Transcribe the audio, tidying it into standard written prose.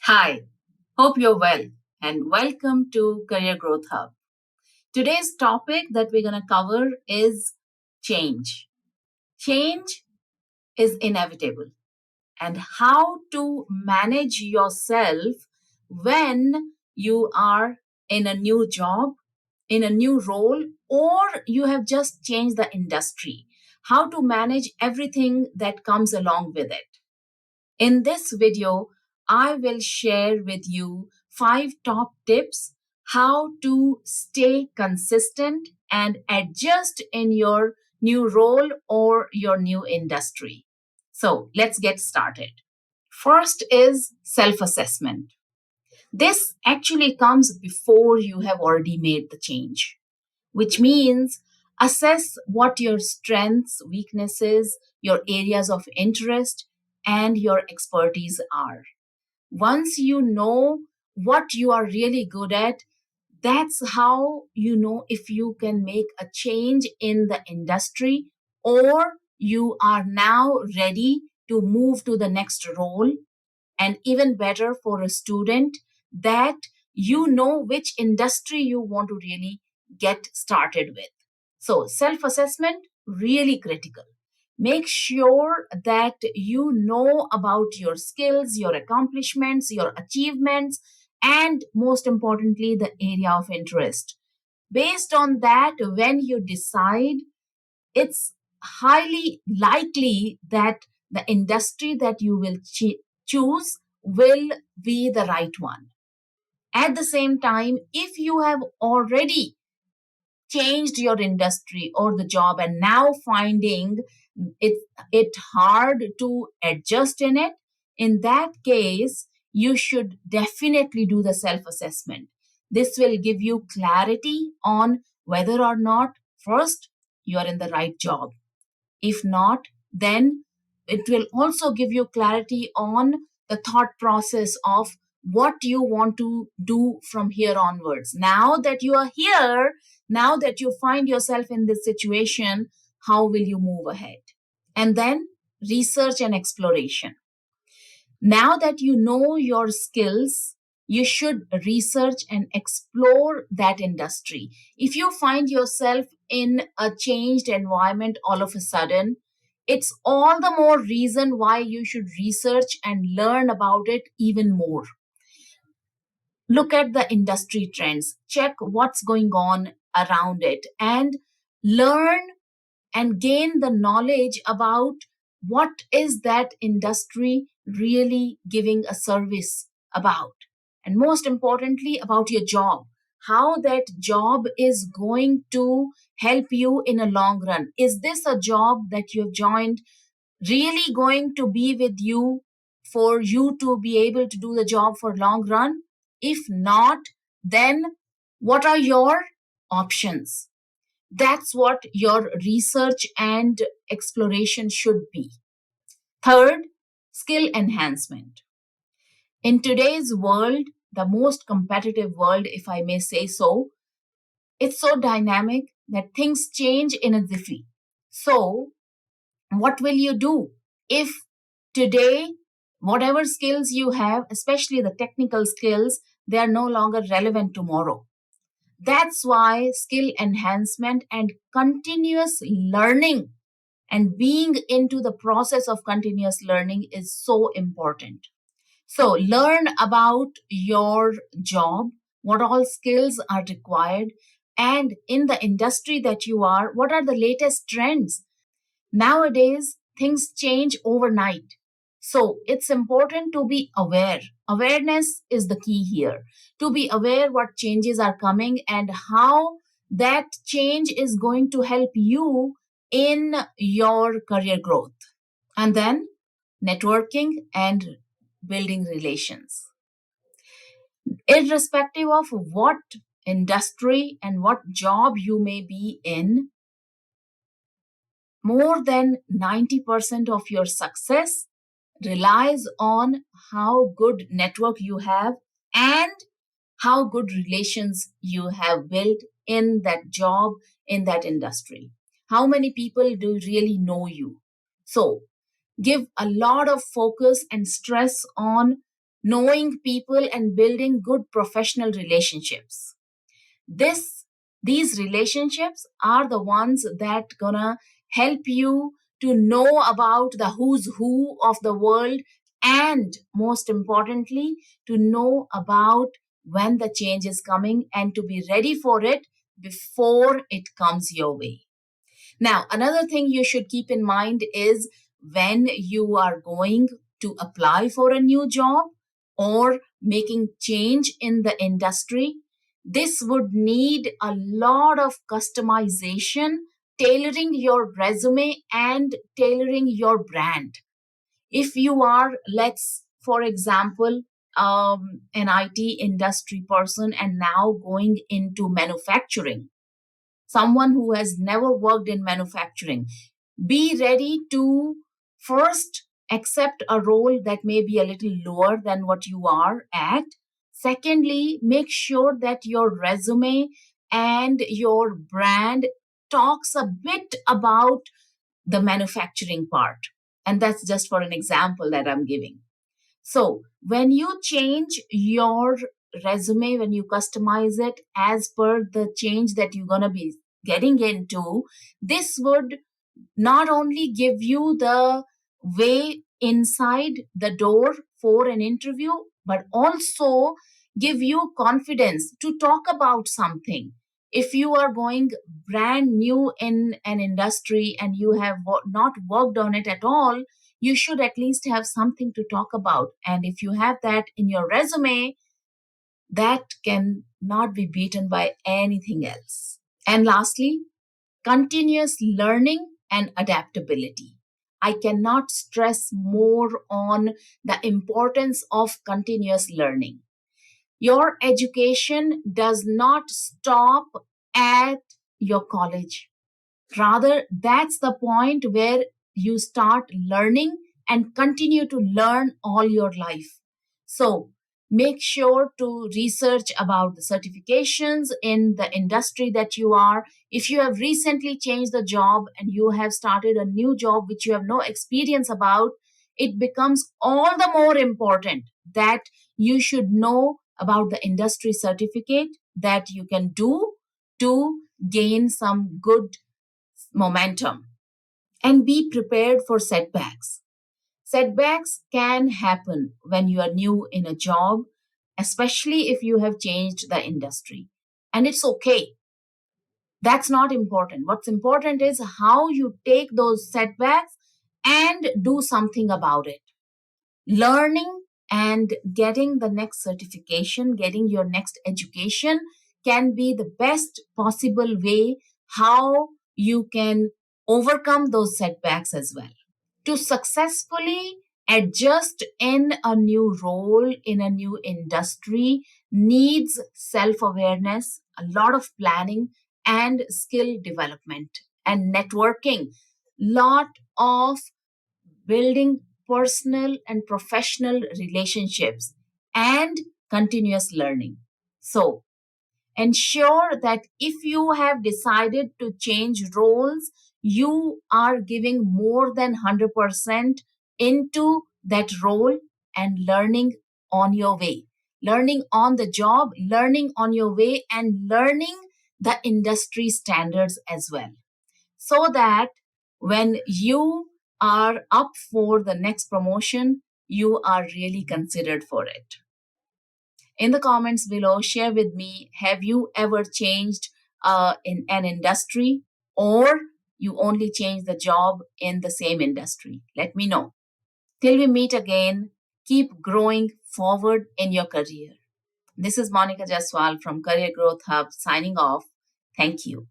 Hi, hope you're well and welcome to Career Growth Hub. Today's topic that we're going to cover is change. Change is inevitable and how to manage yourself when you are in a new job, in a new role, or you have just changed the industry. How to manage everything that comes along with it. In this video, I will share with you 5 top tips how to stay consistent and adjust in your new role or your new industry. So let's get started. First is self assessment. This actually comes before you have already made the change, which means assess what your strengths, weaknesses, your areas of interest, and your expertise are. Once you know what you are really good at, that's how you know if you can make a change in the industry or you are now ready to move to the next role. And even better for a student, that you know which industry you want to really get started with. So self assessment really critical. Make sure that you know about your skills, your accomplishments, your achievements, and most importantly the area of interest. Based on that, when you decide, it's highly likely that the industry that you will choose will be the right one. At the same time, if you have already changed your industry or the job and now finding it, it hard to adjust in that case, you should definitely do the self assessment. This will give you clarity on whether or not, first, you are in the right job. If not, then it will also give you clarity on the thought process of what you want to do from here onwards. Now that you are here, now that you find yourself in this situation, how will you move ahead? And then research and exploration. Now that you know your skills, you should research and explore that industry. If you find yourself in a changed environment all of a sudden, it's all the more reason why you should research and learn about it even more. Look at the industry trends, check what's going on around it, and learn and gain the knowledge about what is that industry really giving a service about, and most importantly about your job, how that job is going to help you in a long run. Is this a job that you have joined really going to be with you for you to be able to do the job for long run? If not, then what are your options? That's what your research and exploration should be. Third, skill enhancement. In today's world, the most competitive world, if I may say so, it's so dynamic that things change in a jiffy. So, what will you do if today, whatever skills you have, especially the technical skills, they are no longer relevant tomorrow? That's why skill enhancement and continuous learning and being into the process of continuous learning is so important. So, learn about your job, what all skills are required, and in the industry that you are, what are the latest trends. Nowadays, things change overnight. So it's important to be aware. Awareness is the key here. To be aware what changes are coming and how that change is going to help you in your career growth. And then networking and building relations. Irrespective of what industry and what job you may be in, more than 90% of your success relies on how good network you have and how good relations you have built in that job, in that industry. How many people do really know you? So give a lot of focus and stress on knowing people and building good professional relationships. This these relationships are the ones that gonna help you to know about the who's who of the world, and most importantly, to know about when the change is coming and to be ready for it before it comes your way. Now, another thing you should keep in mind is when you are going to apply for a new job or making change in the industry, this would need a lot of customization, tailoring your resume and tailoring your brand. If you are, let's, for example, an IT industry person and now going into manufacturing, someone who has never worked in manufacturing, be ready to first accept a role that may be a little lower than what you are at. Secondly, make sure that your resume and your brand talks a bit about the manufacturing part. And that's just for an example that I'm giving. So, when you change your resume, when you customize it as per the change that you're going to be getting into, this would not only give you the way inside the door for an interview, but also give you confidence to talk about something. If you are going brand new in an industry and you have not worked on it at all, you should at least have something to talk about. And if you have that in your resume, that can not be beaten by anything else. And lastly, continuous learning and adaptability. I cannot stress more on the importance of continuous learning. Your education does not stop at your college. Rather, that's the point where you start learning and continue to learn all your life. So, make sure to research about the certifications in the industry that you are. If you have recently changed the job and you have started a new job which you have no experience about, it becomes all the more important that you should know about the industry certificate that you can do to gain some good momentum. And be prepared for setbacks. Setbacks can happen when you are new in a job, especially if you have changed the industry. And it's okay. That's not important. What's important is how you take those setbacks and do something about it. Learning and getting the next certification, getting your next education can be the best possible way how you can overcome those setbacks as well. To successfully adjust in a new role, in a new industry, needs self awareness, a lot of planning, and skill development and networking. Lot of building personal and professional relationships, and continuous learning. So, ensure that if you have decided to change roles, you are giving more than 100% into that role and learning on your way. Learning on the job, learning on your way, and learning the industry standards as well, so that when you are up for the next promotion, you are really considered for it. In the comments below, share with me, have you ever changed in an industry, or you only changed the job in the same industry? Let me know. Till we meet again, keep growing forward in your career. This is Monica Jaswval from Career Growth Hub signing off. Thank you.